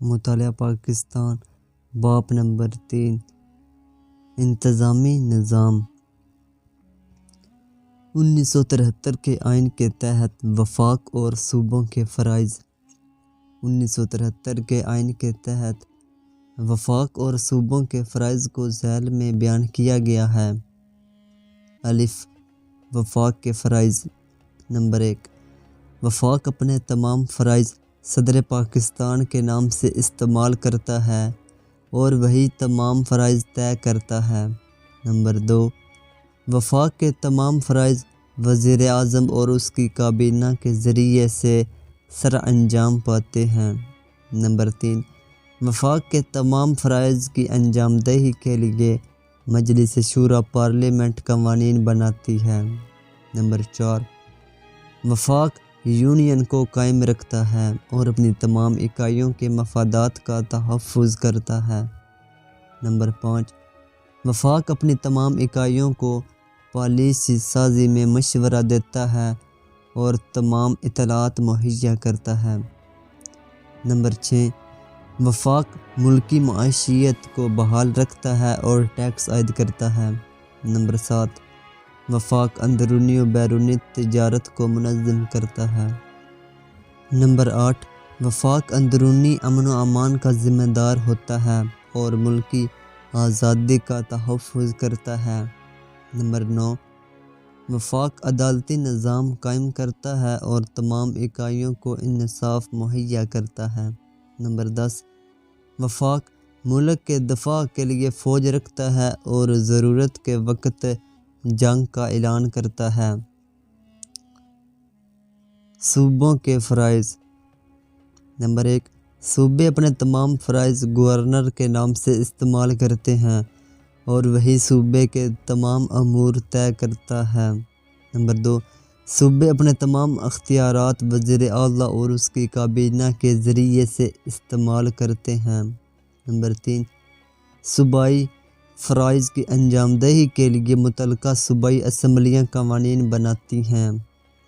مطالعہ پاکستان باب نمبر 3 انتظامی نظام 1973 کے آئین کے تحت وفاق اور صوبوں کے فرائض 1973 کے آئین کے تحت وفاق اور صوبوں کے فرائض کو ذیل میں بیان کیا گیا ہے۔ الف وفاق کے فرائض نمبر 1 وفاق اپنے تمام فرائض صدر پاکستان کے نام سے استعمال کرتا ہے اور وہی تمام فرائض طے کرتا ہے۔ نمبر 2 وفاق کے تمام فرائض وزیر اعظم اور اس کی کابینہ کے ذریعے سے سر انجام پاتے ہیں۔ نمبر 3 وفاق کے تمام فرائض کی انجام دہی کے لیے مجلس شورا پارلیمنٹ قوانین بناتی ہے۔ نمبر 4 وفاق یونین کو قائم رکھتا ہے اور اپنی تمام اکائیوں کے مفادات کا تحفظ کرتا ہے۔ نمبر 5 وفاق اپنی تمام اکائیوں کو پالیسی سازی میں مشورہ دیتا ہے اور تمام اطلاعات مہیا کرتا ہے۔ نمبر 6 وفاق ملکی معیشت کو بحال رکھتا ہے اور ٹیکس عائد کرتا ہے۔ نمبر 7 وفاق اندرونی و بیرونی تجارت کو منظم کرتا ہے۔ نمبر 8 وفاق اندرونی امن و امان کا ذمہ دار ہوتا ہے اور ملکی آزادی کا تحفظ کرتا ہے۔ نمبر 9 وفاق عدالتی نظام قائم کرتا ہے اور تمام اکائیوں کو انصاف مہیا کرتا ہے۔ نمبر 10 وفاق ملک کے دفاع کے لیے فوج رکھتا ہے اور ضرورت کے وقت جنگ کا اعلان کرتا ہے۔ صوبوں کے فرائض نمبر 1 صوبے اپنے تمام فرائض گورنر کے نام سے استعمال کرتے ہیں اور وہی صوبے کے تمام امور طے کرتا ہے۔ نمبر 2 صوبے اپنے تمام اختیارات وزیر اعلیٰ اور اس کی کابینہ کے ذریعے سے استعمال کرتے ہیں۔ نمبر 3 صوبائی فرائض کی انجام دہی کے لیے متعلقہ صوبائی اسمبلیاں قوانین بناتی ہیں۔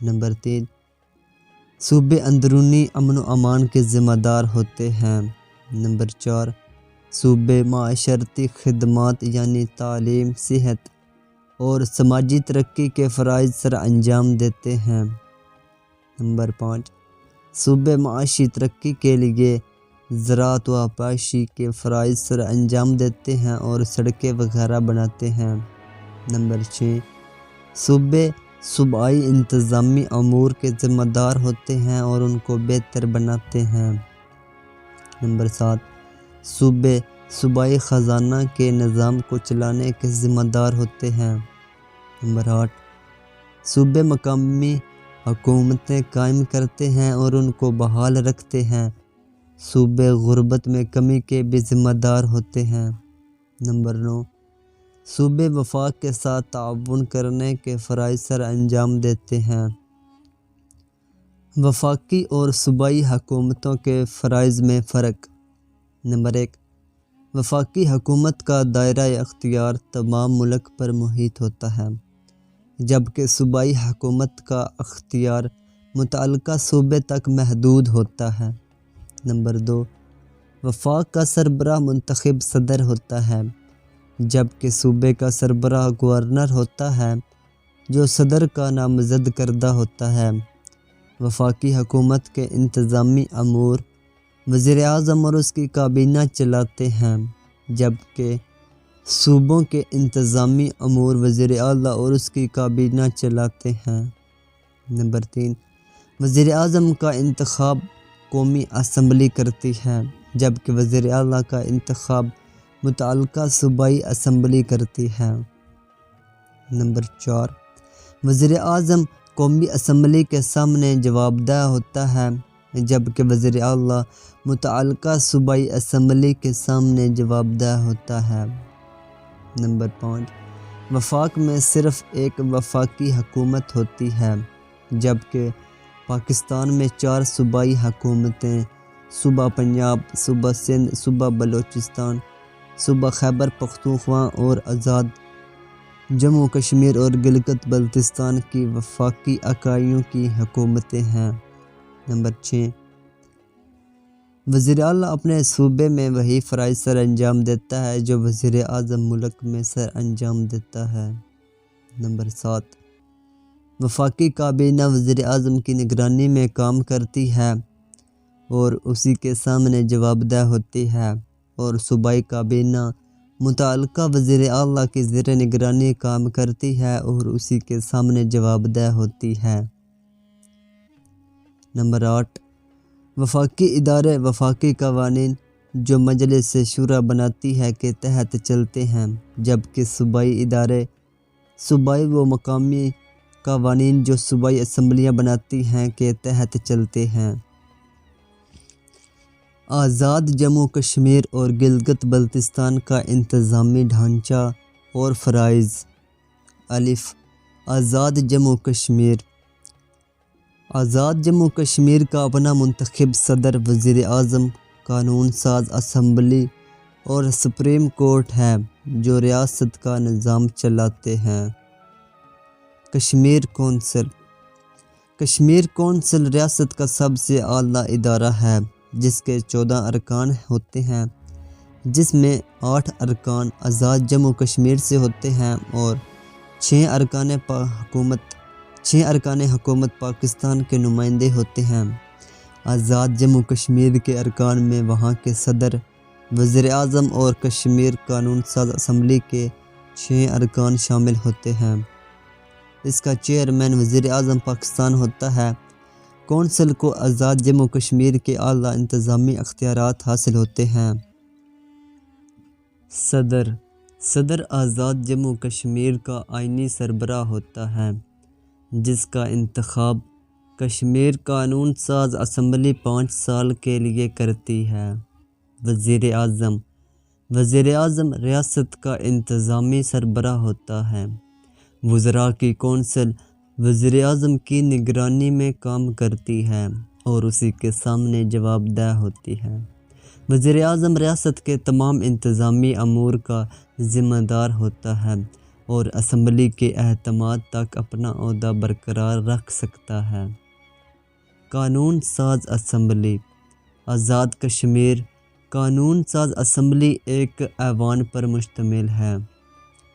نمبر 3 صوبے اندرونی امن و امان کے ذمہ دار ہوتے ہیں۔ نمبر 4 صوبے معاشرتی خدمات یعنی تعلیم، صحت اور سماجی ترقی کے فرائض سر انجام دیتے ہیں۔ نمبر 5 صوبے معاشی ترقی کے لیے زراعت و آبپاشی کے فرائض سر انجام دیتے ہیں اور سڑکیں وغیرہ بناتے ہیں۔ نمبر 6 صوبے صوبائی انتظامی امور کے ذمہ دار ہوتے ہیں اور ان کو بہتر بناتے ہیں۔ نمبر 7 صوبے صوبائی خزانہ کے نظام کو چلانے کے ذمہ دار ہوتے ہیں۔ نمبر 8 صوبے مقامی حکومتیں قائم کرتے ہیں اور ان کو بحال رکھتے ہیں۔ صوبے غربت میں کمی کے بھی ذمہ دار ہوتے ہیں۔ نمبر 9 صوبے وفاق کے ساتھ تعاون کرنے کے فرائض سر انجام دیتے ہیں۔ وفاقی اور صوبائی حکومتوں کے فرائض میں فرق نمبر 1 وفاقی حکومت کا دائرہ اختیار تمام ملک پر محیط ہوتا ہے جبکہ صوبائی حکومت کا اختیار متعلقہ صوبے تک محدود ہوتا ہے۔ نمبر 2 وفاق کا سربراہ منتخب صدر ہوتا ہے جبکہ صوبے کا سربراہ گورنر ہوتا ہے جو صدر کا نامزد کردہ ہوتا ہے۔ وفاقی حکومت کے انتظامی امور وزیر اعظم اور اس کی کابینہ چلاتے ہیں جبکہ صوبوں کے انتظامی امور وزیر اعلیٰ اور اس کی کابینہ چلاتے ہیں۔ نمبر 3 وزیر اعظم کا انتخاب قومی اسمبلی کرتی ہے جبکہ وزیر اعلیٰ کا انتخاب متعلقہ صوبائی اسمبلی کرتی ہے۔ نمبر 4 وزیر اعظم قومی اسمبلی کے سامنے جواب دہ ہوتا ہے جبکہ وزیر اعلیٰ متعلقہ صوبائی اسمبلی کے سامنے جواب دہ ہوتا ہے۔ نمبر 5 وفاق میں صرف ایک وفاقی حکومت ہوتی ہے جبکہ پاکستان میں 4 صوبائی حکومتیں صوبہ پنجاب، صوبہ سندھ، صوبہ بلوچستان، صوبہ خیبر پختونخوا اور آزاد جموں کشمیر اور گلگت بلتستان کی وفاقی اکائیوں کی حکومتیں ہیں۔ نمبر 6 وزیر اعلیٰ اپنے صوبے میں وہی فرائض سر انجام دیتا ہے جو وزیر اعظم ملک میں سر انجام دیتا ہے۔ نمبر 7، وفاقی کابینہ وزیر اعظم کی نگرانی میں کام کرتی ہے اور اسی کے سامنے جواب دہ ہوتی ہے، اور صوبائی کابینہ متعلقہ وزیر اعلیٰ کی زیر نگرانی کام کرتی ہے اور اسی کے سامنے جواب دہ ہوتی ہے۔ نمبر 8، وفاقی ادارے وفاقی قوانین جو مجلس شورا بناتی ہے کے تحت چلتے ہیں، جبکہ صوبائی ادارے صوبائی و مقامی قوانین جو صوبائی اسمبلیاں بناتی ہیں کے تحت چلتے ہیں۔ آزاد جموں کشمیر اور گلگت بلتستان کا انتظامی ڈھانچہ اور فرائض۔ الف، آزاد جموں کشمیر۔ آزاد جموں کشمیر کا اپنا منتخب صدر، وزیر اعظم، قانون ساز اسمبلی اور سپریم کورٹ ہے جو ریاست کا نظام چلاتے ہیں۔ کشمیر کونسل۔ کشمیر کونسل ریاست کا سب سے اعلیٰ ادارہ ہے جس کے 14 ارکان ہوتے ہیں، جس میں 8 ارکان آزاد جموں کشمیر سے ہوتے ہیں اور 6 ارکان حکومت پاکستان کے نمائندے ہوتے ہیں۔ آزاد جموں کشمیر کے ارکان میں وہاں کے صدر، وزیر اعظم اور کشمیر قانون ساز اسمبلی کے 6 ارکان شامل ہوتے ہیں۔ اس کا چیئرمین وزیر اعظم پاکستان ہوتا ہے۔ کونسل کو آزاد جموں کشمیر کے اعلیٰ انتظامی اختیارات حاصل ہوتے ہیں۔ صدر۔ صدر آزاد جموں کشمیر کا آئینی سربراہ ہوتا ہے جس کا انتخاب کشمیر قانون ساز اسمبلی 5 سال کے لیے کرتی ہے۔ وزیر اعظم۔ وزیر اعظم ریاست کا انتظامی سربراہ ہوتا ہے۔ وزراء کی کونسل وزیر اعظم کی نگرانی میں کام کرتی ہے اور اسی کے سامنے جواب دہ ہوتی ہے۔ وزیر اعظم ریاست کے تمام انتظامی امور کا ذمہ دار ہوتا ہے اور اسمبلی کے اعتماد تک اپنا عہدہ برقرار رکھ سکتا ہے۔ قانون ساز اسمبلی۔ آزاد کشمیر قانون ساز اسمبلی ایک ایوان پر مشتمل ہے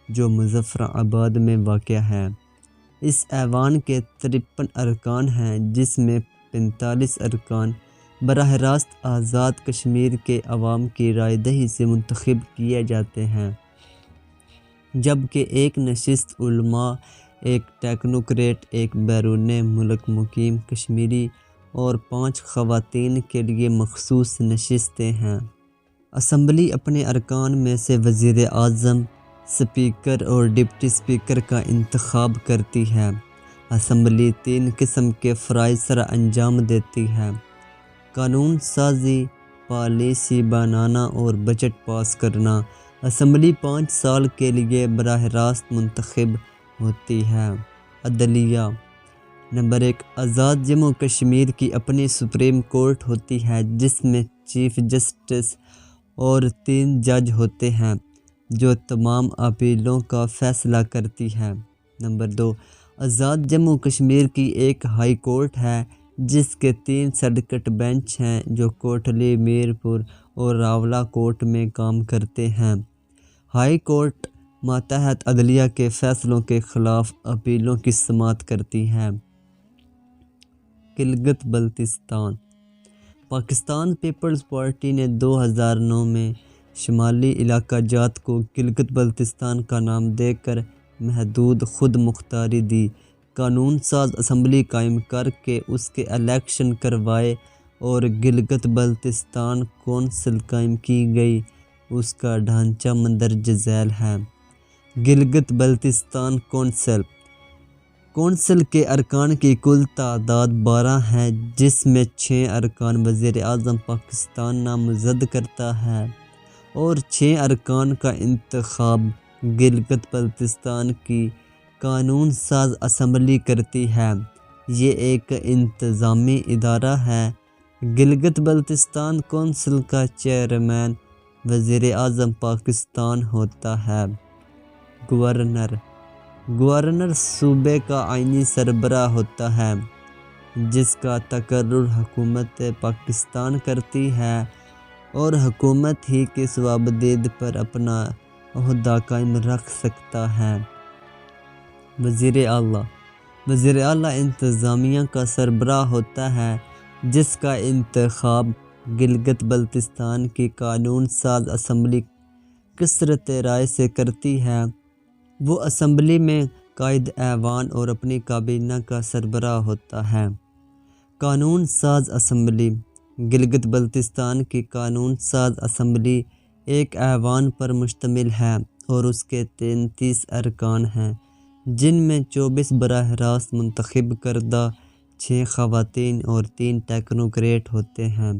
جو مظفر آباد میں واقع ہے۔ اس ایوان کے 53 ارکان ہیں جس میں 45 ارکان براہ راست آزاد کشمیر کے عوام کی رائے دہی سے منتخب کیے جاتے ہیں، جبکہ ایک نشست علماء، ایک ٹیکنوکریٹ، ایک بیرون ملک مقیم کشمیری اور 5 خواتین کے لیے مخصوص نشستیں ہیں۔ اسمبلی اپنے ارکان میں سے وزیر اعظم، اسپیکر اور ڈپٹی اسپیکر کا انتخاب کرتی ہے۔ اسمبلی 3 قسم کے فرائض سر انجام دیتی ہے: قانون سازی، پالیسی بنانا اور بجٹ پاس کرنا۔ اسمبلی 5 سال کے لیے براہ راست منتخب ہوتی ہے۔ عدلیہ۔ نمبر 1، آزاد جموں کشمیر کی اپنی سپریم کورٹ ہوتی ہے جس میں چیف جسٹس اور 3 جج ہوتے ہیں جو تمام اپیلوں کا فیصلہ کرتی ہے۔ نمبر 2، آزاد جموں کشمیر کی ایک ہائی کورٹ ہے جس کے 3 سرکٹ بینچ ہیں جو کوٹلی، میر پور اور راولا کورٹ میں کام کرتے ہیں۔ ہائی کورٹ ماتحت عدلیہ کے فیصلوں کے خلاف اپیلوں کی سماعت کرتی ہے۔ گلگت بلتستان۔ پاکستان پیپلز پارٹی نے 2009 میں شمالی علاقہ جات کو گلگت بلتستان کا نام دے کر محدود خود مختاری دی۔ قانون ساز اسمبلی قائم کر کے اس کے الیکشن کروائے اور گلگت بلتستان کونسل قائم کی گئی۔ اس کا ڈھانچہ مندرجہ ذیل ہے: گلگت بلتستان کونسل۔ کونسل کے ارکان کی کل تعداد 12 ہے جس میں 6 ارکان وزیر اعظم پاکستان نامزد کرتا ہے اور 6 ارکان کا انتخاب گلگت بلتستان کی قانون ساز اسمبلی کرتی ہے۔ یہ ایک انتظامی ادارہ ہے۔ گلگت بلتستان کونسل کا چیئرمین وزیر اعظم پاکستان ہوتا ہے۔ گورنر۔ گورنر صوبے کا آئینی سربراہ ہوتا ہے۔ جس کا تقرر حکومت پاکستان کرتی ہے اور حکومت ہی کس وابدید پر اپنا عہدہ قائم رکھ سکتا ہے۔ وزیر اعلیٰ انتظامیہ کا سربراہ ہوتا ہے جس کا انتخاب گلگت بلتستان کی قانون ساز اسمبلی کثرت رائے سے کرتی ہے۔ وہ اسمبلی میں قائد ایوان اور اپنی کابینہ کا سربراہ ہوتا ہے۔ قانون ساز اسمبلی گلگت بلتستان کی قانون ساز اسمبلی ایک ایوان پر مشتمل ہے اور اس کے 33 ارکان ہیں، جن میں 24 براہ راست منتخب کردہ، 6 خواتین اور 3 ٹیکنوکریٹ ہوتے ہیں۔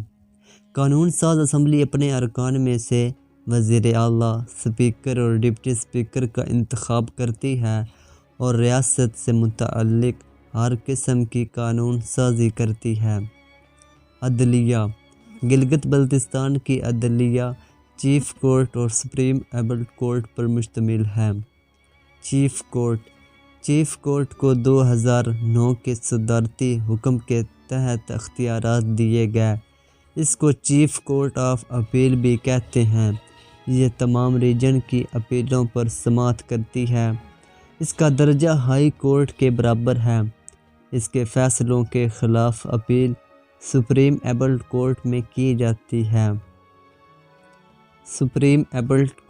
قانون ساز اسمبلی اپنے ارکان میں سے وزیر اعلیٰ، اسپیکر اور ڈپٹی اسپیکر کا انتخاب کرتی ہے اور ریاست سے متعلق ہر قسم کی قانون سازی کرتی ہے۔ عدلیہ گلگت بلتستان کی عدلیہ چیف کورٹ اور سپریم ایپلٹ کورٹ پر مشتمل ہے۔ چیف کورٹ کو 2009 کے صدارتی حکم کے تحت اختیارات دیے گئے۔ اس کو چیف کورٹ آف اپیل بھی کہتے ہیں۔ یہ تمام ریجن کی اپیلوں پر سماعت کرتی ہے۔ اس کا درجہ ہائی کورٹ کے برابر ہے۔ اس کے فیصلوں کے خلاف اپیل سپریم ایپلٹ کورٹ میں کی جاتی ہے۔ سپریم ایپلٹ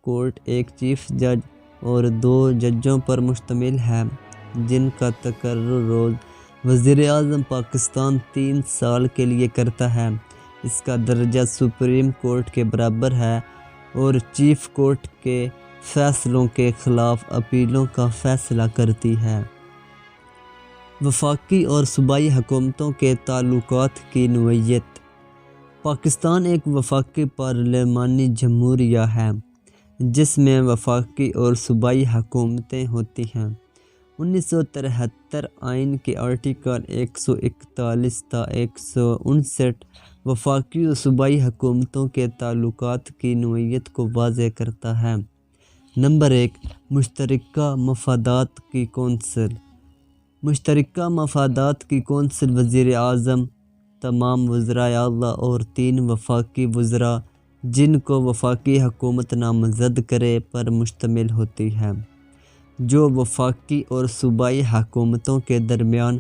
کورٹ ایک چیف جج اور 2 ججوں پر مشتمل ہے، جن کا تقرر روز وزیر اعظم پاکستان 3 سال کے لیے کرتا ہے۔ اس کا درجہ سپریم کورٹ کے برابر ہے اور چیف کورٹ کے فیصلوں کے خلاف اپیلوں کا فیصلہ کرتی ہے۔ وفاقی اور صوبائی حکومتوں کے تعلقات کی نوعیت۔ پاکستان ایک وفاقی پارلیمانی جمہوریہ ہے جس میں وفاقی اور صوبائی حکومتیں ہوتی ہیں۔ 1973 آئین کے آرٹیکل 141 تا 159 وفاقی اور صوبائی حکومتوں کے تعلقات کی نوعیت کو واضح کرتا ہے۔ نمبر 1، مشترکہ مفادات کی کونسل۔ مشترکہ مفادات کی کونسل وزیر اعظم، تمام وزرائے اعلیٰ اور 3 وفاقی وزراء جن کو وفاقی حکومت نامزد کرے پر مشتمل ہوتی ہے، جو وفاقی اور صوبائی حکومتوں کے درمیان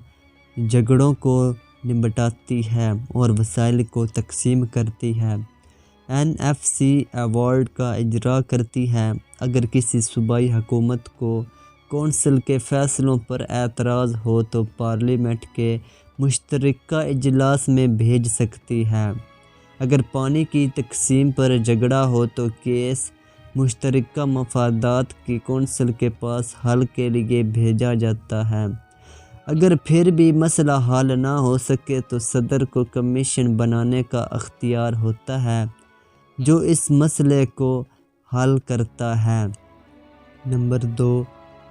جھگڑوں کو نمٹاتی ہے اور وسائل کو تقسیم کرتی ہے۔ NFC ایوارڈ کا اجرا کرتی ہے۔ اگر کسی صوبائی حکومت کو کونسل کے فیصلوں پر اعتراض ہو تو پارلیمنٹ کے مشترکہ اجلاس میں بھیج سکتی ہے۔ اگر پانی کی تقسیم پر جھگڑا ہو تو کیس مشترکہ مفادات کی کونسل کے پاس حل کے لیے بھیجا جاتا ہے۔ اگر پھر بھی مسئلہ حل نہ ہو سکے تو صدر کو کمیشن بنانے کا اختیار ہوتا ہے جو اس مسئلے کو حل کرتا ہے۔ Number 2،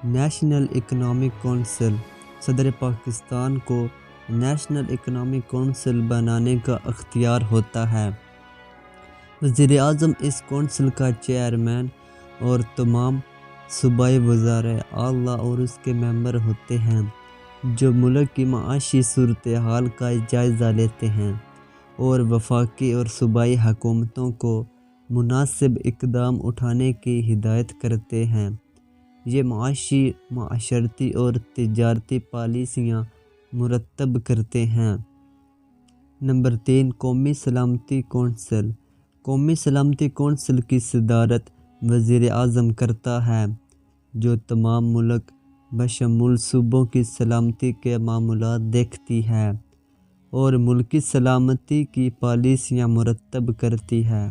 national economic council. صدر پاکستان کو نیشنل اکنامک کونسل بنانے کا اختیار ہوتا ہے۔ وزیر اعظم اس کونسل کا چیئرمین اور تمام صوبائی وزرائے اعلیٰ اور اس کے ممبر ہوتے ہیں جو ملک کی معاشی صورتحال کا جائزہ لیتے ہیں اور وفاقی اور صوبائی حکومتوں کو مناسب اقدام اٹھانے کی ہدایت کرتے ہیں۔ یہ معاشی، معاشرتی اور تجارتی پالیسیاں مرتب کرتے ہیں۔ نمبر 3، قومی سلامتی کونسل۔ قومی سلامتی کونسل کی صدارت وزیر اعظم کرتا ہے، جو تمام ملک بشمول صوبوں کی سلامتی کے معاملات دیکھتی ہے اور ملکی سلامتی کی پالیسیاں مرتب کرتی ہے،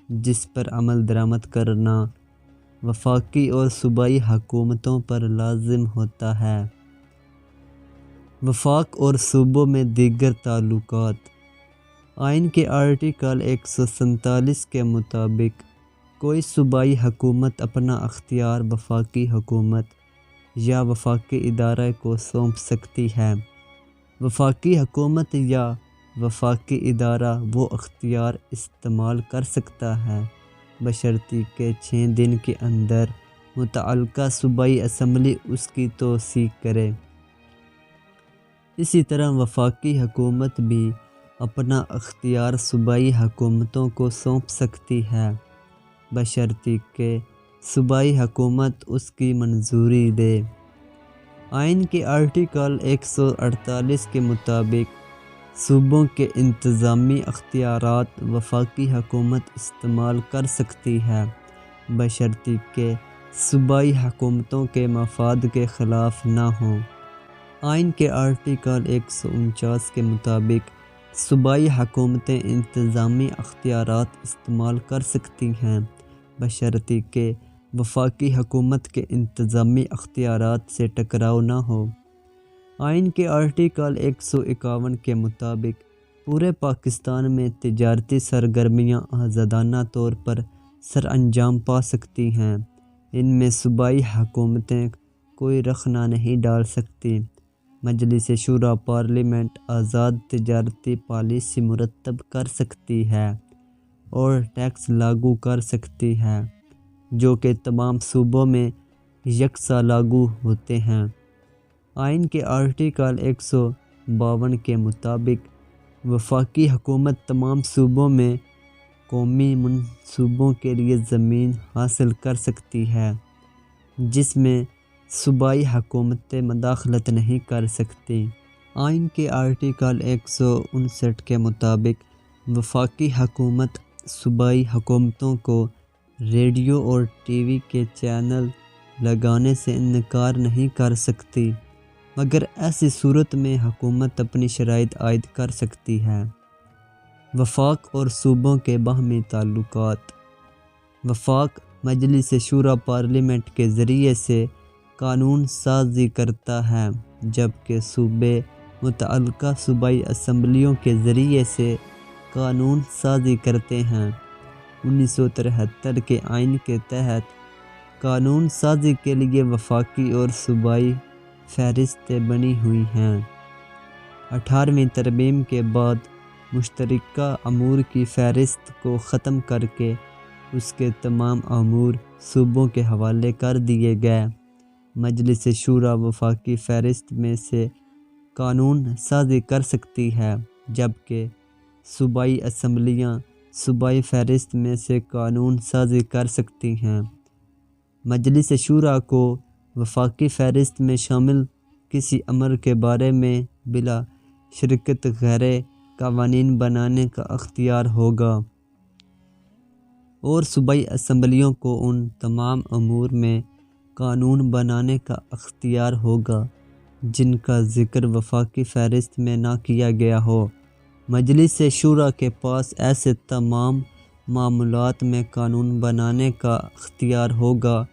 جس پر عمل درآمد کرنا وفاقی اور صوبائی حکومتوں پر لازم ہوتا ہے۔ وفاق اور صوبوں میں دیگر تعلقات۔ آئین کے آرٹیکل 147 کے مطابق کوئی صوبائی حکومت اپنا اختیار وفاقی حکومت یا وفاقی ادارہ کو سونپ سکتی ہے۔ وفاقی حکومت یا وفاقی ادارہ وہ اختیار استعمال کر سکتا ہے بشرطیکہ کہ 6 دن کے اندر متعلقہ صوبائی اسمبلی اس کی توثیق کرے۔ اسی طرح وفاقی حکومت بھی اپنا اختیار صوبائی حکومتوں کو سونپ سکتی ہے، بشرطیکہ کہ صوبائی حکومت اس کی منظوری دے۔ آئین کے آرٹیکل 148 کے مطابق صوبوں کے انتظامی اختیارات وفاقی حکومت استعمال کر سکتی ہے، بشرطیکہ کہ صوبائی حکومتوں کے مفاد کے خلاف نہ ہوں۔ آئین کے آرٹیکل 149 کے مطابق صوبائی حکومتیں انتظامی اختیارات استعمال کر سکتی ہیں، بشرطیکہ کہ وفاقی حکومت کے انتظامی اختیارات سے ٹکراؤ نہ ہو۔ آئین کے آرٹیکل 151 کے مطابق پورے پاکستان میں تجارتی سرگرمیاں آزادانہ طور پر سر انجام پا سکتی ہیں۔ ان میں صوبائی حکومتیں کوئی رخنہ نہیں ڈال سکتی۔ مجلس شورا پارلیمنٹ آزاد تجارتی پالیسی مرتب کر سکتی ہے اور ٹیکس لاگو کر سکتی ہے، جو کہ تمام صوبوں میں یکساں لاگو ہوتے ہیں۔ آئین کے آرٹیکل 152 کے مطابق وفاقی حکومت تمام صوبوں میں قومی منصوبوں کے لیے زمین حاصل کر سکتی ہے، جس میں صوبائی حکومتیں مداخلت نہیں کر سکتی۔ آئین کے آرٹیکل 159 کے مطابق وفاقی حکومت صوبائی حکومتوں کو ریڈیو اور ٹی وی کے چینل لگانے سے انکار نہیں کر سکتی، مگر ایسی صورت میں حکومت اپنی شرائط عائد کر سکتی ہے۔ وفاق اور صوبوں کے باہمی تعلقات۔ وفاق مجلس شورا پارلیمنٹ کے ذریعے سے قانون سازی کرتا ہے، جبکہ صوبے متعلقہ صوبائی اسمبلیوں کے ذریعے سے قانون سازی کرتے ہیں۔ 1973 کے آئین کے تحت قانون سازی کے لیے وفاقی اور صوبائی فہرستیں بنی ہوئی ہیں۔ 18ویں ترمیم کے بعد مشترکہ امور کی فہرست کو ختم کر کے اس کے تمام امور صوبوں کے حوالے کر دیے گئے۔ مجلس شورا وفاقی فہرست میں سے قانون سازی کر سکتی ہے، جبکہ صوبائی اسمبلیاں صوبائی فہرست میں سے قانون سازی کر سکتی ہیں۔ مجلس شورا کو وفاقی فہرست میں شامل کسی امر کے بارے میں بلا شرکت غیر قوانین بنانے کا اختیار ہوگا، اور صوبائی اسمبلیوں کو ان تمام امور میں قانون بنانے کا اختیار ہوگا جن کا ذکر وفاقی فہرست میں نہ کیا گیا ہو۔ مجلس شورا کے پاس ایسے تمام معاملات میں قانون بنانے کا اختیار ہوگا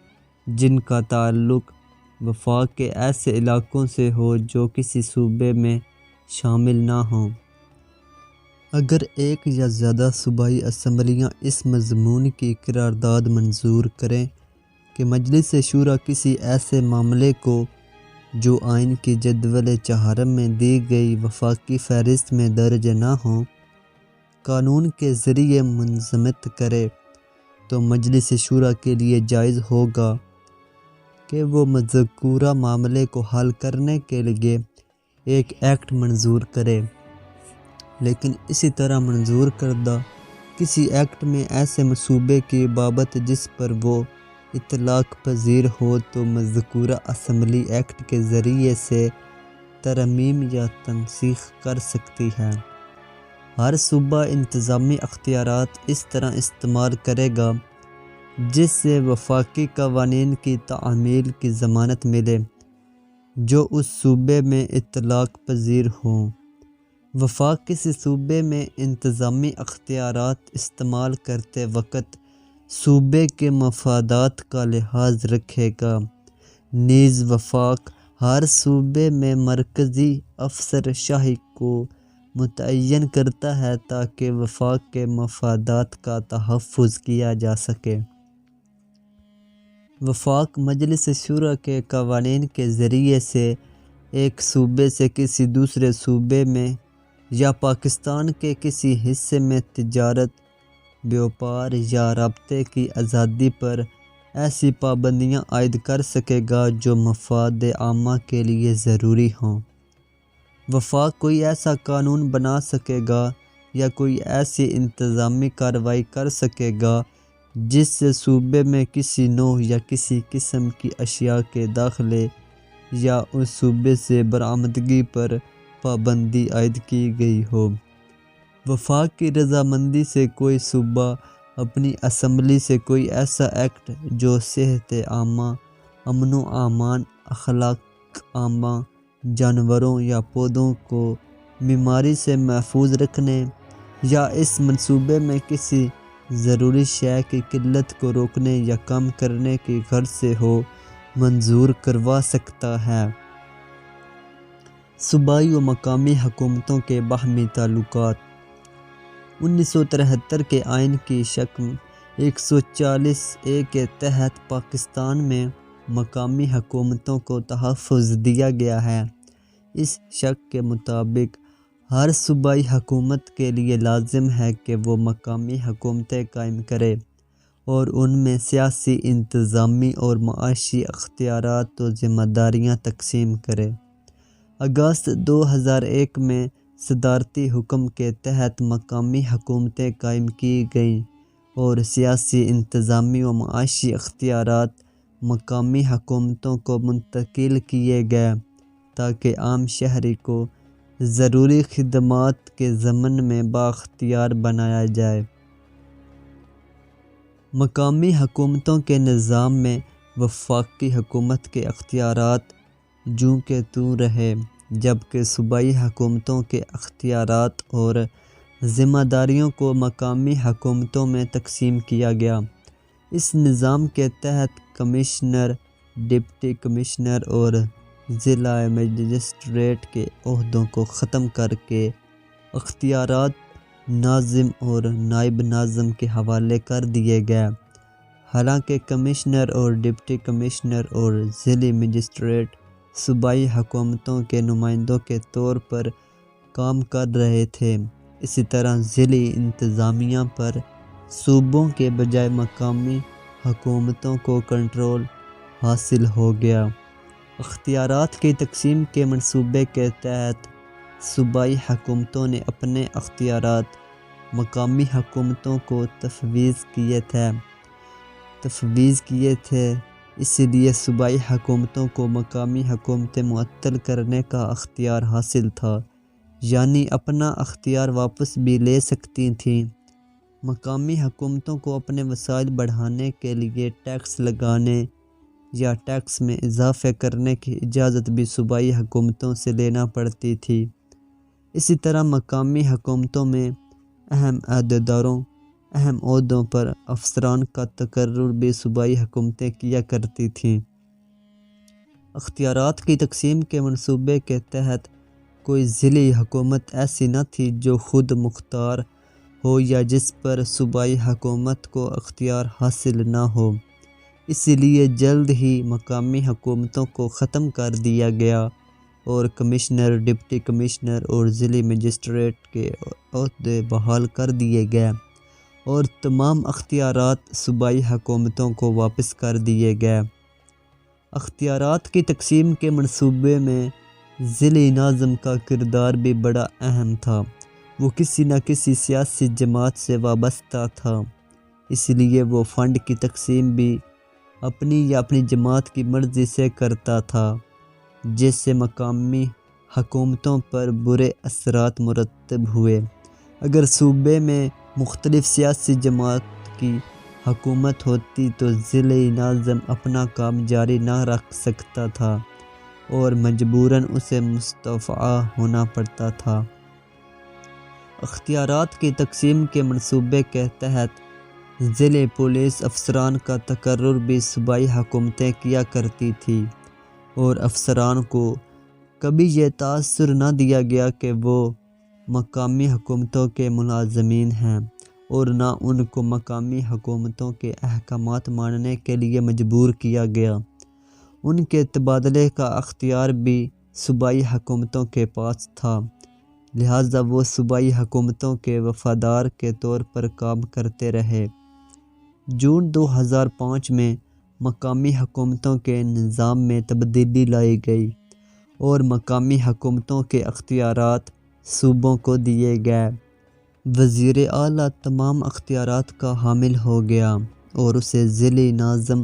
جن کا تعلق وفاق کے ایسے علاقوں سے ہو جو کسی صوبے میں شامل نہ ہوں۔ اگر ایک یا زیادہ صوبائی اسمبلیاں اس مضمون کی قرارداد منظور کریں کہ مجلس شورا کسی ایسے معاملے کو جو آئین کی جدول چہارم میں دی گئی وفاقی فہرست میں درج نہ ہوں، قانون کے ذریعے منظمت کرے، تو مجلس شورا کے لیے جائز ہوگا کہ وہ مذکورہ معاملے کو حل کرنے کے لیے ایک ایکٹ منظور کرے۔ لیکن اسی طرح منظور کردہ کسی ایکٹ میں ایسے منصوبے کی بابت جس پر وہ اطلاق پذیر ہو تو مذکورہ اسمبلی ایکٹ کے ذریعے سے ترمیم یا تنسیخ کر سکتی ہے۔ ہر صوبہ انتظامی اختیارات اس طرح استعمال کرے گا جس سے وفاقی قوانین کی تعمیل کی ضمانت ملے جو اس صوبے میں اطلاق پذیر ہوں۔ وفاق کسی صوبے میں انتظامی اختیارات استعمال کرتے وقت صوبے کے مفادات کا لحاظ رکھے گا، نیز وفاق ہر صوبے میں مرکزی افسر شاہی کو متعین کرتا ہے تاکہ وفاق کے مفادات کا تحفظ کیا جا سکے۔ وفاق مجلس شورا کے قوانین کے ذریعے سے ایک صوبے سے کسی دوسرے صوبے میں یا پاکستان کے کسی حصے میں تجارت، بیوپار یا رابطے کی آزادی پر ایسی پابندیاں عائد کر سکے گا جو مفاد عامہ کے لیے ضروری ہوں۔ وفاق کوئی ایسا قانون بنا سکے گا یا کوئی ایسی انتظامی کارروائی کر سکے گا جس سے صوبے میں کسی نوع یا کسی قسم کی اشیاء کے داخلے یا اس صوبے سے برآمدگی پر پابندی عائد کی گئی ہو۔ وفاق کی رضامندی سے کوئی صوبہ اپنی اسمبلی سے کوئی ایسا ایکٹ جو صحت عامہ، امن و امان، اخلاق عامہ، جانوروں یا پودوں کو بیماری سے محفوظ رکھنے یا اس منصوبے میں کسی ضروری شے کی قلت کو روکنے یا کم کرنے کی غرض سے ہو، منظور کروا سکتا ہے۔ صوبائی و مقامی حکومتوں کے باہمی تعلقات 1973 کے آئین کی شکل 140A کے تحت پاکستان میں مقامی حکومتوں کو تحفظ دیا گیا ہے۔ اس شق کے مطابق ہر صوبائی حکومت کے لیے لازم ہے کہ وہ مقامی حکومتیں قائم کرے اور ان میں سیاسی، انتظامی اور معاشی اختیارات و ذمہ داریاں تقسیم کرے۔ اگست 2001 میں صدارتی حکم کے تحت مقامی حکومتیں قائم کی گئیں اور سیاسی، انتظامی و معاشی اختیارات مقامی حکومتوں کو منتقل کیے گئے تاکہ عام شہری کو ضروری خدمات کے ضمن میں بااختیار بنایا جائے۔ مقامی حکومتوں کے نظام میں وفاقی حکومت کے اختیارات جوں کے توں رہے، جبکہ صوبائی حکومتوں کے اختیارات اور ذمہ داریوں کو مقامی حکومتوں میں تقسیم کیا گیا۔ اس نظام کے تحت کمشنر، ڈپٹی کمشنر اور ضلع مجسٹریٹ کے عہدوں کو ختم کر کے اختیارات ناظم اور نائب ناظم کے حوالے کر دیے گئے۔ حالانکہ کمشنر اور ڈپٹی کمشنر اور ضلعی مجسٹریٹ صوبائی حکومتوں کے نمائندوں کے طور پر کام کر رہے تھے، اسی طرح ضلعی انتظامیہ پر صوبوں کے بجائے مقامی حکومتوں کو کنٹرول حاصل ہو گیا۔ اختیارات کی تقسیم کے منصوبے کے تحت صوبائی حکومتوں نے اپنے اختیارات مقامی حکومتوں کو تفویض کیے تھے، اس لیے صوبائی حکومتوں کو مقامی حکومتیں معطل کرنے کا اختیار حاصل تھا، یعنی اپنا اختیار واپس بھی لے سکتی تھیں۔ مقامی حکومتوں کو اپنے وسائل بڑھانے کے لیے ٹیکس لگانے یا ٹیکس میں اضافے کرنے کی اجازت بھی صوبائی حکومتوں سے لینا پڑتی تھی۔ اسی طرح مقامی حکومتوں میں اہم عہدوں پر افسران کا تقرر بھی صوبائی حکومتیں کیا کرتی تھیں۔ اختیارات کی تقسیم کے منصوبے کے تحت کوئی ضلعی حکومت ایسی نہ تھی جو خود مختار ہو یا جس پر صوبائی حکومت کو اختیار حاصل نہ ہو، اسی لیے جلد ہی مقامی حکومتوں کو ختم کر دیا گیا اور کمشنر، ڈپٹی کمشنر اور ضلعی مجسٹریٹ کے عہدے بحال کر دیے گئے اور تمام اختیارات صوبائی حکومتوں کو واپس کر دیے گئے۔ اختیارات کی تقسیم کے منصوبے میں ضلعی ناظم کا کردار بھی بڑا اہم تھا۔ وہ کسی نہ کسی سیاسی جماعت سے وابستہ تھا، اس لیے وہ فنڈ کی تقسیم بھی اپنی یا اپنی جماعت کی مرضی سے کرتا تھا، جس سے مقامی حکومتوں پر برے اثرات مرتب ہوئے۔ اگر صوبے میں مختلف سیاسی جماعت کی حکومت ہوتی تو ضلعی ناظم اپنا کام جاری نہ رکھ سکتا تھا اور مجبوراً اسے مستعفی ہونا پڑتا تھا۔ اختیارات کی تقسیم کے منصوبے کے تحت ضلعی پولیس افسران کا تقرر بھی صوبائی حکومتیں کیا کرتی تھیں اور افسران کو کبھی یہ تاثر نہ دیا گیا کہ وہ مقامی حکومتوں کے ملازمین ہیں اور نہ ان کو مقامی حکومتوں کے احکامات ماننے کے لیے مجبور کیا گیا۔ ان کے تبادلے کا اختیار بھی صوبائی حکومتوں کے پاس تھا، لہٰذا وہ صوبائی حکومتوں کے وفادار کے طور پر کام کرتے رہے۔ جون 2005 میں مقامی حکومتوں کے نظام میں تبدیلی لائی گئی اور مقامی حکومتوں کے اختیارات صوبوں کو دیے گئے۔ وزیر اعلیٰ تمام اختیارات کا حامل ہو گیا اور اسے ضلعی ناظم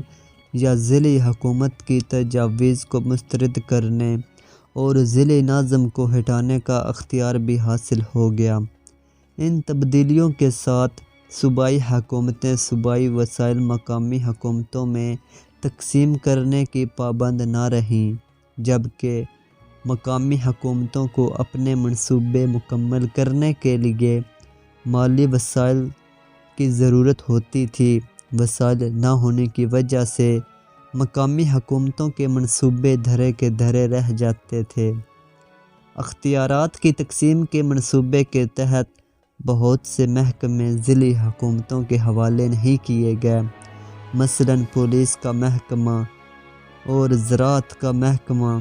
یا ضلعی حکومت کی تجاویز کو مسترد کرنے اور ضلعی ناظم کو ہٹانے کا اختیار بھی حاصل ہو گیا۔ ان تبدیلیوں کے ساتھ صوبائی حکومتیں صوبائی وسائل مقامی حکومتوں میں تقسیم کرنے کی پابند نہ رہیں، جبکہ مقامی حکومتوں کو اپنے منصوبے مکمل کرنے کے لیے مالی وسائل کی ضرورت ہوتی تھی۔ وسائل نہ ہونے کی وجہ سے مقامی حکومتوں کے منصوبے دھرے کے دھرے رہ جاتے تھے۔ اختیارات کی تقسیم کے منصوبے کے تحت بہت سے محکمے ضلعی حکومتوں کے حوالے نہیں کیے گئے، مثلاً پولیس کا محکمہ اور زراعت کا محکمہ،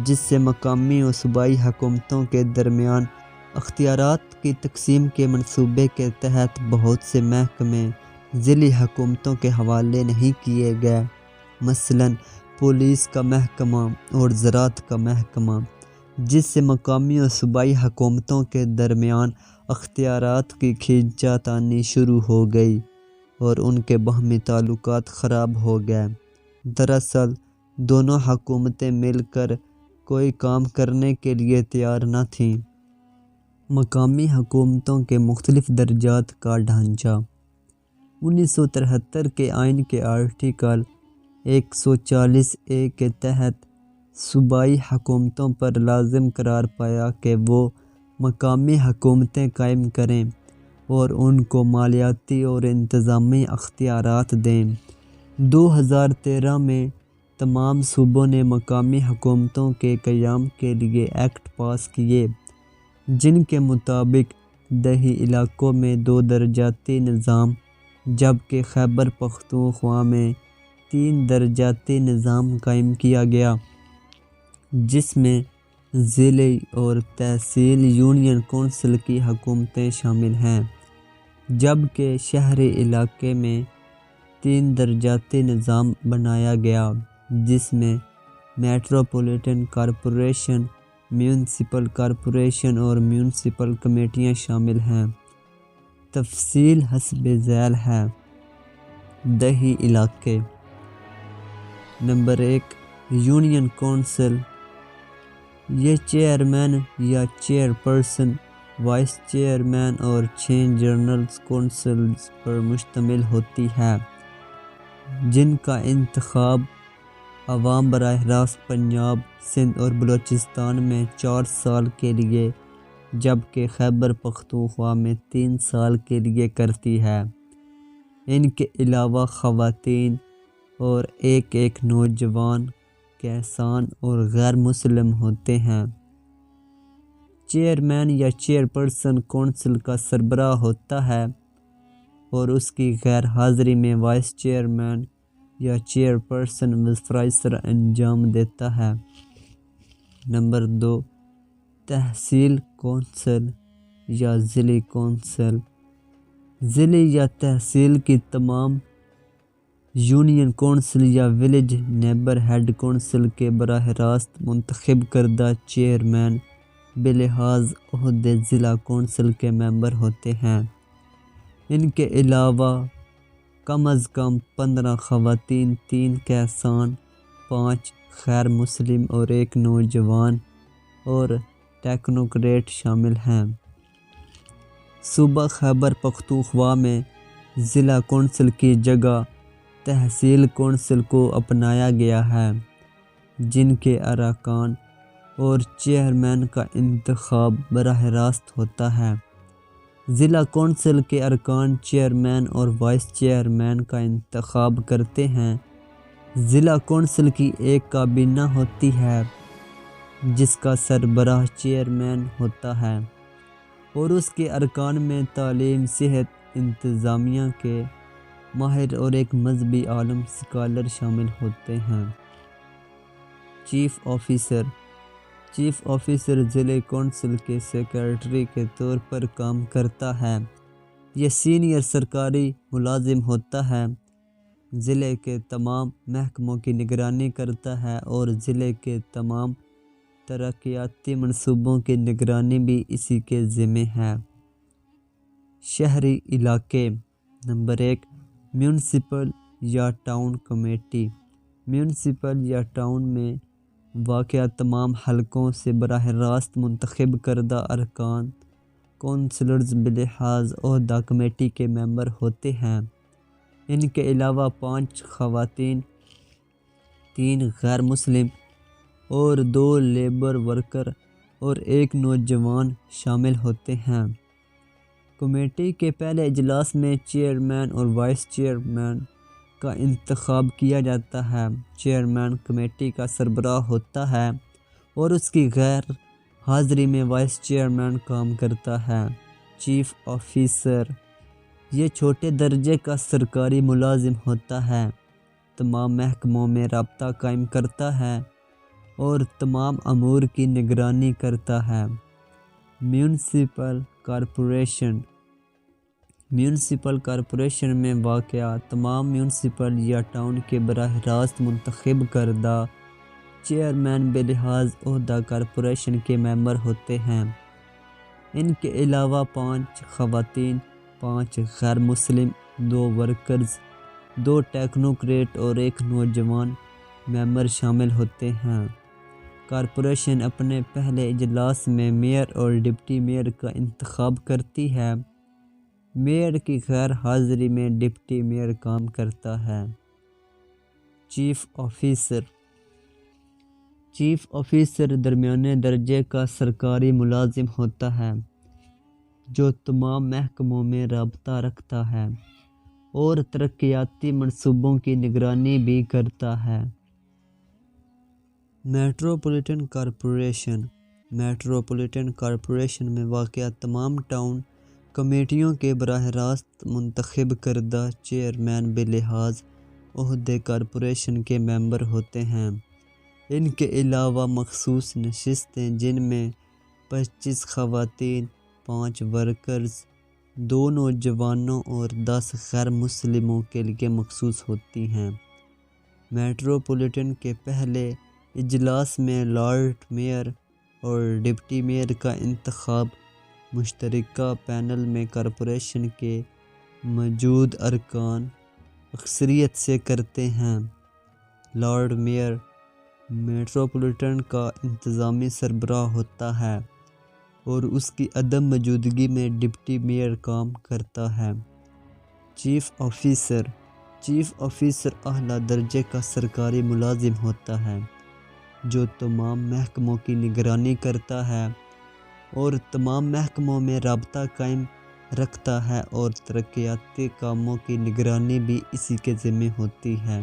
جس سے مقامی و صوبائی حکومتوں کے درمیان اختیارات کی تقسیم کے منصوبے کے تحت بہت سے محکمے ضلعی حکومتوں کے حوالے نہیں کیے گئے، مثلاً پولیس کا محکمہ اور زراعت کا محکمہ، جس سے مقامی و صوبائی حکومتوں کے درمیان اختیارات کی کھینچا تانی شروع ہو گئی اور ان کے باہمی تعلقات خراب ہو گئے۔ دراصل دونوں حکومتیں مل کر کوئی کام کرنے کے لیے تیار نہ تھیں۔ مقامی حکومتوں کے مختلف درجات کا ڈھانچہ 1973 کے آئین کے آرٹیکل 140A کے تحت صوبائی حکومتوں پر لازم قرار پایا کہ وہ مقامی حکومتیں قائم کریں اور ان کو مالیاتی اور انتظامی اختیارات دیں۔ 2013 میں تمام صوبوں نے مقامی حکومتوں کے قیام کے لیے ایکٹ پاس کیے، جن کے مطابق دیہی علاقوں میں 2 درجاتی نظام جبکہ خیبر پختونخوا میں 3 درجاتی نظام قائم کیا گیا، جس میں ضلعی اور تحصیل یونین کونسل کی حکومتیں شامل ہیں، جبکہ شہری علاقے میں 3 درجاتی نظام بنایا گیا، جس میں میٹروپولیٹن کارپوریشن، میونسپل کارپوریشن اور میونسپل کمیٹیاں شامل ہیں۔ تفصیل حسب ذیل ہے۔ دیہی علاقے: نمبر 1، یونین کونسل۔ یہ چیئرمین یا چیئر پرسن، وائس چیئرمین اور 6 جنرل کونسلز پر مشتمل ہوتی ہے، جن کا انتخاب عوام براہ راست پنجاب، سندھ اور بلوچستان میں 4 سال کے لیے جبکہ خیبر پختونخوا میں 3 سال کے لیے کرتی ہے۔ ان کے علاوہ خواتین اور ایک نوجوان کسان اور غیر مسلم ہوتے ہیں۔ چیئرمین یا چیئر پرسن کونسل کا سربراہ ہوتا ہے اور اس کی غیر حاضری میں وائس چیئرمین یا چیئر پرسن وظائف سر انجام دیتا ہے۔ نمبر 2، تحصیل کونسل یا ضلعی کونسل۔ ضلع یا تحصیل کی تمام یونین کونسل یا ولیج نیبر ہیڈ کونسل کے براہ راست منتخب کردہ چیئرمین بلحاظ عہدے ضلع کونسل کے ممبر ہوتے ہیں۔ ان کے علاوہ کم از کم 15 خواتین، 3 کسان، 5 غیر مسلم اور 1 نوجوان اور ٹیکنوکریٹ شامل ہیں۔ صوبہ خیبر پختونخوا میں ضلع کونسل کی جگہ تحصیل کونسل کو اپنایا گیا ہے، جن کے ارکان اور چیئرمین کا انتخاب براہ راست ہوتا ہے۔ ضلع کونسل کے ارکان چیئرمین اور وائس چیئرمین کا انتخاب کرتے ہیں۔ ضلع کونسل کی ایک کابینہ ہوتی ہے، جس کا سربراہ چیئرمین ہوتا ہے اور اس کے ارکان میں تعلیم، صحت، انتظامیہ کے ماہر اور ایک مذہبی عالم اسکالر شامل ہوتے ہیں۔ چیف آفیسر: چیف آفیسر ضلع کونسل کے سیکریٹری کے طور پر کام کرتا ہے۔ یہ سینئر سرکاری ملازم ہوتا ہے، ضلع کے تمام محکموں کی نگرانی کرتا ہے اور ضلع کے تمام ترقیاتی منصوبوں کی نگرانی بھی اسی کے ذمہ ہے۔ شہری علاقے۔ نمبر 1، میونسپل یا ٹاؤن کمیٹی۔ میونسپل یا ٹاؤن میں واقع تمام حلقوں سے براہ راست منتخب کردہ ارکان کونسلرز بلحاظ عہدہ کمیٹی کے ممبر ہوتے ہیں۔ ان کے علاوہ 5 خواتین، 3 غیر مسلم اور 2 لیبر ورکر اور 1 نوجوان شامل ہوتے ہیں۔ کمیٹی کے پہلے اجلاس میں چیئرمین اور وائس چیئرمین کا انتخاب کیا جاتا ہے۔ چیئرمین کمیٹی کا سربراہ ہوتا ہے اور اس کی غیر حاضری میں وائس چیئرمین کام کرتا ہے۔ چیف آفیسر، یہ چھوٹے درجے کا سرکاری ملازم ہوتا ہے، تمام محکموں میں رابطہ قائم کرتا ہے اور تمام امور کی نگرانی کرتا ہے۔ Municipal corporation. میونسپل کارپوریشن میں واقع تمام میونسپل یا ٹاؤن کے براہ راست منتخب کردہ چیئرمین بلحاظ عہدہ کارپوریشن کے ممبر ہوتے ہیں۔ ان کے علاوہ 5 خواتین، 5 غیر مسلم، 2 ورکرز، 2 ٹیکنوکریٹ اور 1 نوجوان ممبر شامل ہوتے ہیں۔ کارپوریشن اپنے پہلے اجلاس میں میئر اور ڈپٹی میئر کا انتخاب کرتی ہے۔ میئر کی غیر حاضری میں ڈپٹی میئر کام کرتا ہے۔ Chief officer. چیف آفیسر درمیانے درجے کا سرکاری ملازم ہوتا ہے جو تمام محکموں میں رابطہ رکھتا ہے اور ترقیاتی منصوبوں کی نگرانی بھی کرتا ہے۔ Metropolitan corporation. میٹروپولیٹن کارپوریشن میں واقع تمام ٹاؤن کمیٹیوں کے براہ راست منتخب کردہ چیئرمین بلحاظ عہدے کارپوریشن کے ممبر ہوتے ہیں۔ ان کے علاوہ مخصوص نشستیں جن میں 25 خواتین، 5 ورکرز، 2 نوجوانوں اور 10 غیر مسلموں کے لیے مخصوص ہوتی ہیں۔ میٹروپولیٹن کے پہلے اجلاس میں لارڈ میئر اور ڈپٹی میئر کا انتخاب مشترکہ پینل میں کارپوریشن کے موجود ارکان اکثریت سے کرتے ہیں۔ لارڈ میئر میٹروپولیٹن کا انتظامی سربراہ ہوتا ہے اور اس کی عدم موجودگی میں ڈپٹی میئر کام کرتا ہے۔ Chief officer. چیف آفیسر اعلیٰ درجے کا سرکاری ملازم ہوتا ہے جو تمام محکموں کی نگرانی کرتا ہے اور تمام محکموں میں رابطہ قائم رکھتا ہے اور ترقیاتی کاموں کی نگرانی بھی اسی کے ذمہ ہوتی ہے۔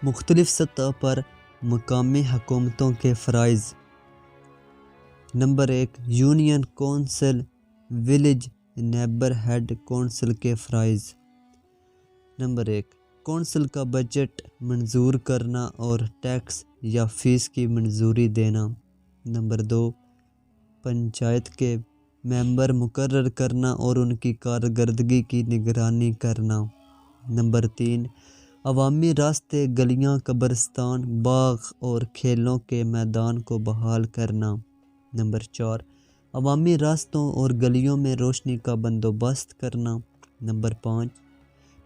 مختلف سطح پر مقامی حکومتوں کے فرائض۔ نمبر 1، union council village neighbourhood council کے فرائض۔ نمبر 1، کونسل کا بجٹ منظور کرنا اور ٹیکس یا فیس کی منظوری دینا۔ نمبر 2، پنچایت کے ممبر مقرر کرنا اور ان کی کارکردگی کی نگرانی کرنا۔ نمبر 3، عوامی راستے، گلیاں، قبرستان، باغ اور کھیلوں کے میدان کو بحال کرنا۔ نمبر 4، عوامی راستوں اور گلیوں میں روشنی کا بندوبست کرنا۔ نمبر 5،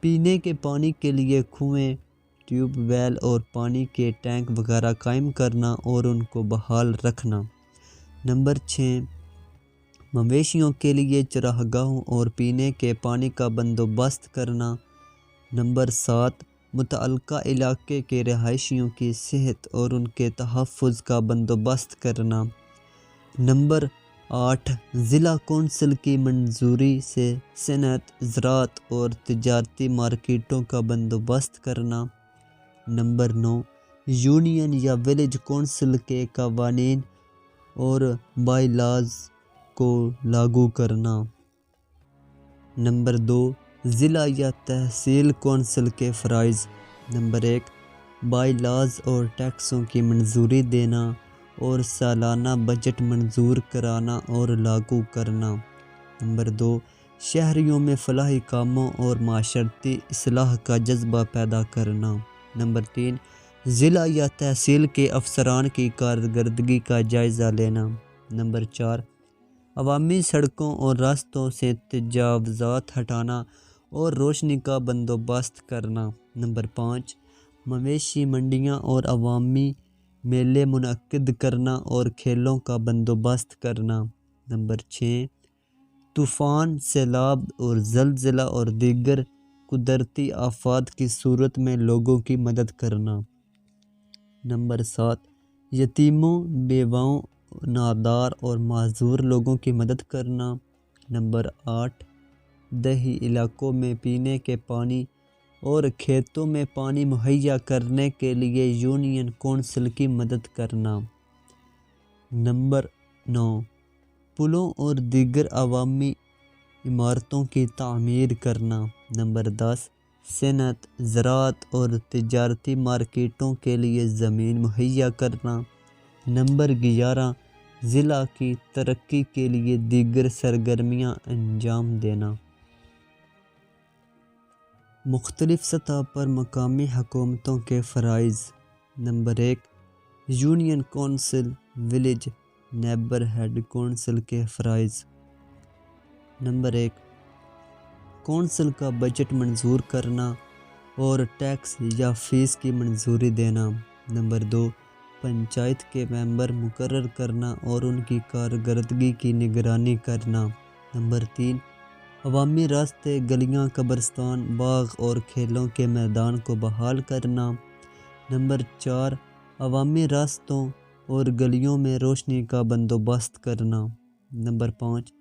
پینے کے پانی کے لیے کنویں، ٹیوب ویل اور پانی کے ٹینک وغیرہ قائم کرنا اور ان کو بحال رکھنا۔ نمبر 6، مویشیوں کے لیے چراگاہوں اور پینے کے پانی کا بندوبست کرنا۔ نمبر 7، متعلقہ علاقے کے رہائشیوں کی صحت اور ان کے تحفظ کا بندوبست کرنا۔ نمبر 8، ضلع کونسل کی منظوری سے صنعت، زراعت اور تجارتی مارکیٹوں کا بندوبست کرنا۔ نمبر 9، یونین یا ولیج کونسل کے قوانین اور بائی لاز کو لاگو کرنا۔ نمبر 2، ضلع یا تحصیل کونسل کے فرائض۔ نمبر 1، بائی لاز اور ٹیکسوں کی منظوری دینا اور سالانہ بجٹ منظور کرانا اور لاگو کرنا۔ نمبر 2، شہریوں میں فلاحی کاموں اور معاشرتی اصلاح کا جذبہ پیدا کرنا۔ نمبر 3، ضلع یا تحصیل کے افسران کی کارکردگی کا جائزہ لینا۔ نمبر 4، عوامی سڑکوں اور راستوں سے تجاوزات ہٹانا اور روشنی کا بندوبست کرنا۔ نمبر 5، مویشی منڈیاں اور عوامی میلے منعقد کرنا اور کھیلوں کا بندوبست کرنا۔ نمبر 6، طوفان، سیلاب اور زلزلہ اور دیگر قدرتی آفات کی صورت میں لوگوں کی مدد کرنا۔ نمبر 7، یتیموں، بیواؤں، نادار اور معذور لوگوں کی مدد کرنا۔ نمبر 8، دیہی علاقوں میں پینے کے پانی اور کھیتوں میں پانی مہیا کرنے کے لیے یونین کونسل کی مدد کرنا۔ نمبر 9، پلوں اور دیگر عوامی عمارتوں کی تعمیر کرنا۔ نمبر 10، صنعت، زراعت اور تجارتی مارکیٹوں کے لیے زمین مہیا کرنا۔ نمبر 11، ضلع کی ترقی کے لیے دیگر سرگرمیاں انجام دینا۔ مختلف سطح پر مقامی حکومتوں کے فرائض۔ نمبر 1، union council village neighbourhood council کے فرائض۔ نمبر 1، کونسل کا بجٹ منظور کرنا اور ٹیکس یا فیس کی منظوری دینا۔ نمبر 2، پنچایت کے ممبر مقرر کرنا اور ان کی کارکردگی کی نگرانی کرنا۔ نمبر 3، عوامی راستے، گلیاں، قبرستان، باغ اور کھیلوں کے میدان کو بحال کرنا۔ نمبر 4، عوامی راستوں اور گلیوں میں روشنی کا بندوبست کرنا۔ نمبر 5،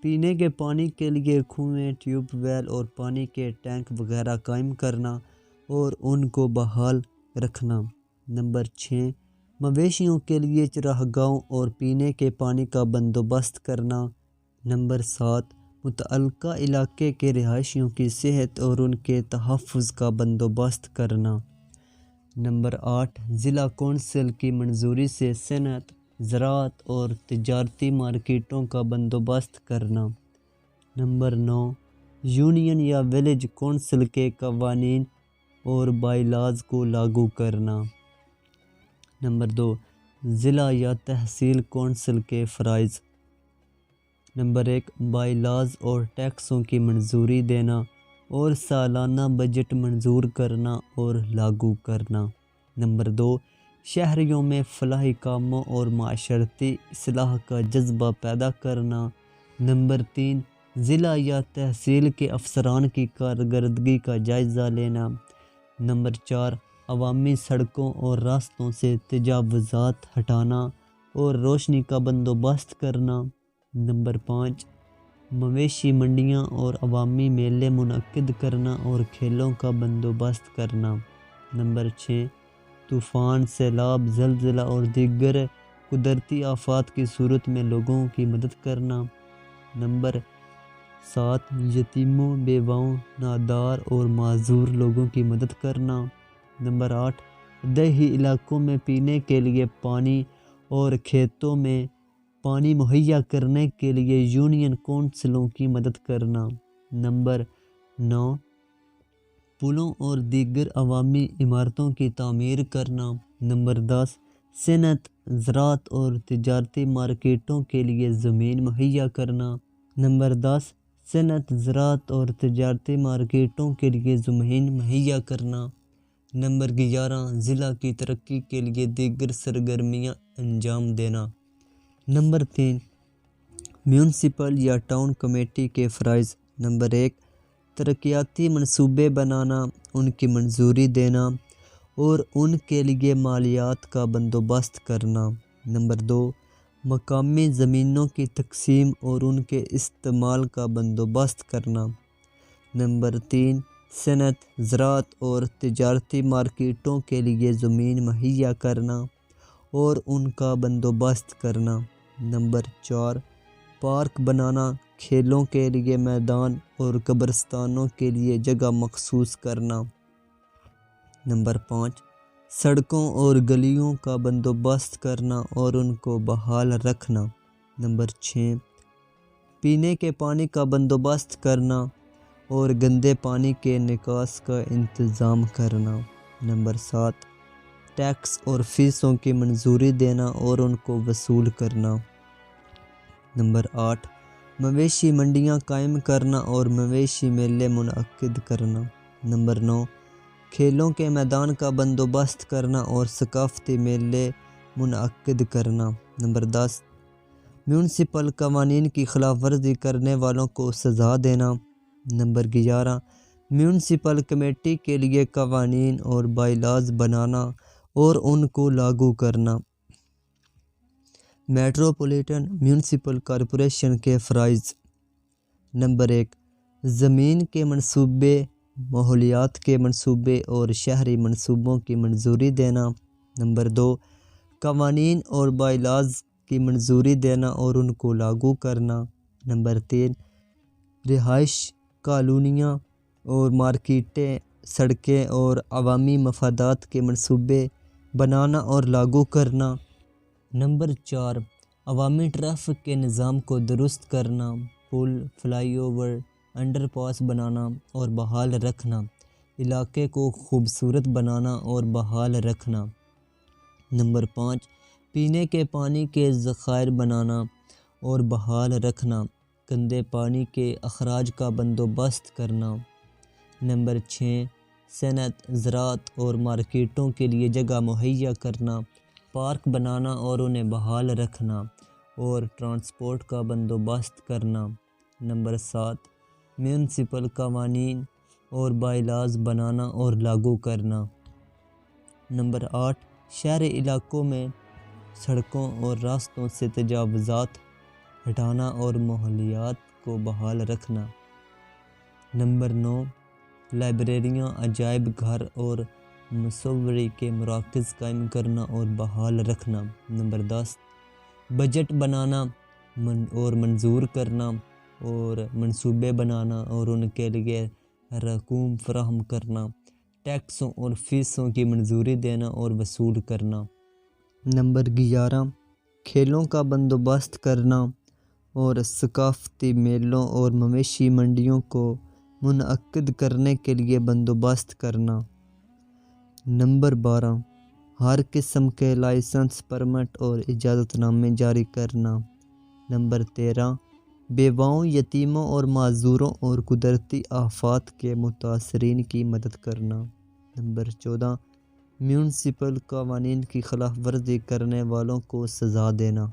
پینے کے پانی کے لیے کنویں، ٹیوب ویل اور پانی کے ٹینک وغیرہ قائم کرنا اور ان کو بحال رکھنا۔ نمبر 6، مویشیوں کے لیے چراگاہوں اور پینے کے پانی کا بندوبست کرنا۔ نمبر 7، متعلقہ علاقے کے رہائشیوں کی صحت اور ان کے تحفظ کا بندوبست کرنا۔ نمبر 8، ضلع کونسل کی منظوری سے صنعت، زراعت اور تجارتی مارکیٹوں کا بندوبست کرنا۔ نمبر 9، یونین یا ولیج کونسل کے قوانین اور بائی لاز کو لاگو کرنا۔ نمبر 2، ضلع یا تحصیل کونسل کے فرائض۔ نمبر 1، بائی لاز اور ٹیکسوں کی منظوری دینا اور سالانہ بجٹ منظور کرنا اور لاگو کرنا۔ نمبر 2، شہریوں میں فلاحی کاموں اور معاشرتی اصلاح کا جذبہ پیدا کرنا۔ نمبر 3، ضلع یا تحصیل کے افسران کی کارکردگی کا جائزہ لینا۔ نمبر 4، عوامی سڑکوں اور راستوں سے تجاوزات ہٹانا اور روشنی کا بندوبست کرنا۔ نمبر 5، مویشی منڈیاں اور عوامی میلے منعقد کرنا اور کھیلوں کا بندوبست کرنا۔ نمبر 6، طوفان، سیلاب، زلزلہ اور دیگر قدرتی آفات کی صورت میں لوگوں کی مدد کرنا۔ نمبر 7، یتیموں، بیواؤں، نادار اور معذور لوگوں کی مدد کرنا۔ نمبر 8، دیہی علاقوں میں پینے کے لیے پانی اور کھیتوں میں پانی مہیا کرنے کے لیے یونین کونسلوں کی مدد کرنا۔ نمبر 9، پلوں اور دیگر عوامی عمارتوں کی تعمیر کرنا۔ نمبر 10، صنعت، زراعت اور تجارتی مارکیٹوں کے لیے زمین مہیا کرنا۔ نمبر 10، صنعت، زراعت اور تجارتی مارکیٹوں کے لیے زمین مہیا کرنا۔ نمبر 11، ضلع کی ترقی کے لیے دیگر سرگرمیاں انجام دینا۔ نمبر 3، میونسپل یا ٹاؤن کمیٹی کے فرائض۔ نمبر 1، ترقیاتی منصوبے بنانا، ان کی منظوری دینا اور ان کے لیے مالیات کا بندوبست کرنا۔ نمبر 2، مقامی زمینوں کی تقسیم اور ان کے استعمال کا بندوبست کرنا۔ نمبر 3، صنعت، زراعت اور تجارتی مارکیٹوں کے لیے زمین مہیا کرنا اور ان کا بندوبست کرنا۔ نمبر 4، پارک بنانا، کھیلوں کے لیے میدان اور قبرستانوں کے لیے جگہ مخصوص کرنا۔ نمبر 5، سڑکوں اور گلیوں کا بندوبست کرنا اور ان کو بحال رکھنا۔ نمبر 6، پینے کے پانی کا بندوبست کرنا اور گندے پانی کے نکاس کا انتظام کرنا۔ نمبر 7، ٹیکس اور فیسوں کی منظوری دینا اور ان کو وصول کرنا۔ نمبر 8، مویشی منڈیاں قائم کرنا اور مویشی میلے منعقد کرنا۔ نمبر 9، کھیلوں کے میدان کا بندوبست کرنا اور ثقافتی میلے منعقد کرنا۔ نمبر 10، میونسپل قوانین کی خلاف ورزی کرنے والوں کو سزا دینا۔ نمبر 11، میونسپل کمیٹی کے لیے قوانین اور بائی لاز بنانا اور ان کو لاگو کرنا۔ میٹروپولیٹن میونسپل کارپوریشن کے فرائض۔ نمبر 1، زمین کے منصوبے، ماحولیات کے منصوبے اور شہری منصوبوں کی منظوری دینا۔ نمبر 2، قوانین اور بائی لاز کی منظوری دینا اور ان کو لاگو کرنا۔ نمبر 3، رہائش کالونیاں اور مارکیٹیں، سڑکیں اور عوامی مفادات کے منصوبے بنانا اور لاگو کرنا۔ نمبر 4، عوامی ٹریفک کے نظام کو درست کرنا، پل، فلائی اوور، انڈر پاس بنانا اور بحال رکھنا، علاقے کو خوبصورت بنانا اور بحال رکھنا۔ نمبر 5، پینے کے پانی کے ذخائر بنانا اور بحال رکھنا، گندے پانی کے اخراج کا بندوبست کرنا۔ نمبر 6، صنعت، زراعت اور مارکیٹوں کے لیے جگہ مہیا کرنا، پارک بنانا اور انہیں بحال رکھنا اور ٹرانسپورٹ کا بندوبست کرنا۔ نمبر 7، میونسپل قوانین اور بائی لاز بنانا اور لاگو کرنا۔ نمبر 8، شہری علاقوں میں سڑکوں اور راستوں سے تجاوزات ہٹانا اور ماحولیات کو بحال رکھنا۔ نمبر 9، لائبریریاں، عجائب گھر اور مصوری کے مراکز قائم کرنا اور بحال رکھنا۔ نمبر 10، بجٹ بنانا اور منظور کرنا اور منصوبے بنانا اور ان کے لیے رقوم فراہم کرنا، ٹیکسوں اور فیسوں کی منظوری دینا اور وصول کرنا۔ نمبر 11، کھیلوں کا بندوبست کرنا اور ثقافتی میلوں اور مویشی منڈیوں کو منعقد کرنے کے لیے بندوبست کرنا۔ نمبر 12، ہر قسم کے لائسنس، پرمٹ اور اجازت نامے جاری کرنا۔ نمبر 13، بیواؤں، یتیموں اور معذوروں اور قدرتی آفات کے متاثرین کی مدد کرنا۔ نمبر 14، میونسپل قوانین کی خلاف ورزی کرنے والوں کو سزا دینا۔